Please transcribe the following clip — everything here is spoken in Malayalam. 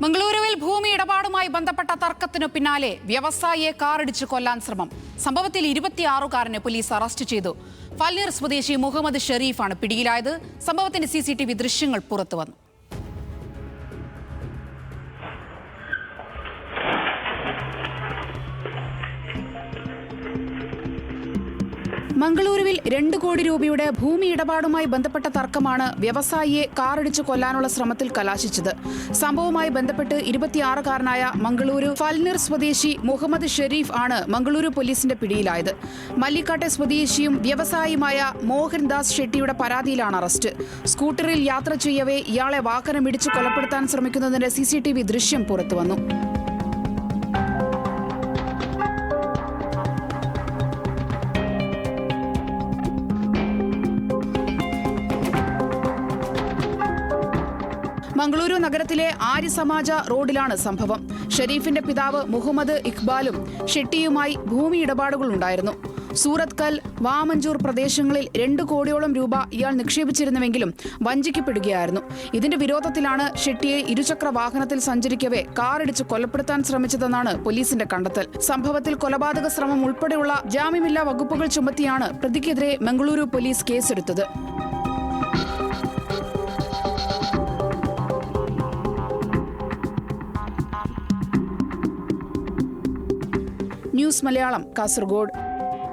മംഗളൂരുവിൽ ഭൂമി ഇടപാടുമായി ബന്ധപ്പെട്ട തർക്കത്തിനു പിന്നാലെ വ്യവസായിയെ കാറിടിച്ച് കൊല്ലാൻ ശ്രമം. സംഭവത്തിൽ 26കാരനെ പോലീസ് അറസ്റ്റ് ചെയ്തു. ഫൽനീർ സ്വദേശി മുഹമ്മദ് ഷെരീഫാണ് പിടിയിലായത്. സംഭവത്തിന്റെ CCTV ദൃശ്യങ്ങൾ പുറത്തുവന്നു. മംഗളൂരുവിൽ 2 കോടി രൂപയുടെ ഭൂമി ഇടപാടുമായി ബന്ധപ്പെട്ട തർക്കമാണ് വ്യവസായിയെ കാറിടിച്ച് കൊല്ലാനുള്ള ശ്രമത്തിൽ കലാശിച്ചത്. സംഭവവുമായി ബന്ധപ്പെട്ട് 26കാരനായ മംഗളൂരു ഫൽനീർ സ്വദേശി മുഹമ്മദ് ഷെരീഫ് ആണ് മംഗളൂരു പോലീസിന്റെ പിടിയിലായത്. മല്ലിക്കാട്ടെ സ്വദേശിയും വ്യവസായിയുമായ മോഹൻദാസ് ഷെട്ടിയുടെ പരാതിയിലാണ് അറസ്റ്റ്. സ്കൂട്ടറിൽ യാത്ര ചെയ്യവേ ഇയാളെ വാഹനമിടിച്ച് കൊലപ്പെടുത്താൻ ശ്രമിക്കുന്നതിന്റെ CCTV ദൃശ്യം പുറത്തുവന്നു. മംഗളൂരു നഗരത്തിലെ ആര്യസമാജ റോഡിലാണ് സംഭവം. ഷെരീഫിന്റെ പിതാവ് മുഹമ്മദ് ഇഖ്ബാലും ഷെട്ടിയുമായി ഭൂമി ഇടപാടുകളുണ്ടായിരുന്നു. സൂറത്ത് കൽ, വാമഞ്ചൂർ പ്രദേശങ്ങളിൽ 2 കോടിയോളം രൂപ ഇയാൾ നിക്ഷേപിച്ചിരുന്നുവെങ്കിലും വഞ്ചിക്കപ്പെടുകയായിരുന്നു. ഇതിന്റെ വിരോധത്തിലാണ് ഷെട്ടിയെ ഇരുചക്ര വാഹനത്തിൽ സഞ്ചരിക്കവേ കാറിടിച്ച് കൊലപ്പെടുത്താൻ ശ്രമിച്ചതെന്നാണ് പോലീസിന്റെ കണ്ടെത്തൽ. സംഭവത്തിൽ കൊലപാതക ശ്രമം ഉൾപ്പെടെയുള്ള ജാമ്യമില്ലാ വകുപ്പുകൾ ചുമത്തിയാണ് പ്രതിക്കെതിരെ മംഗളൂരു പോലീസ് കേസെടുത്തത്. ന്യൂസ് മലയാളം, കാസർഗോഡ്.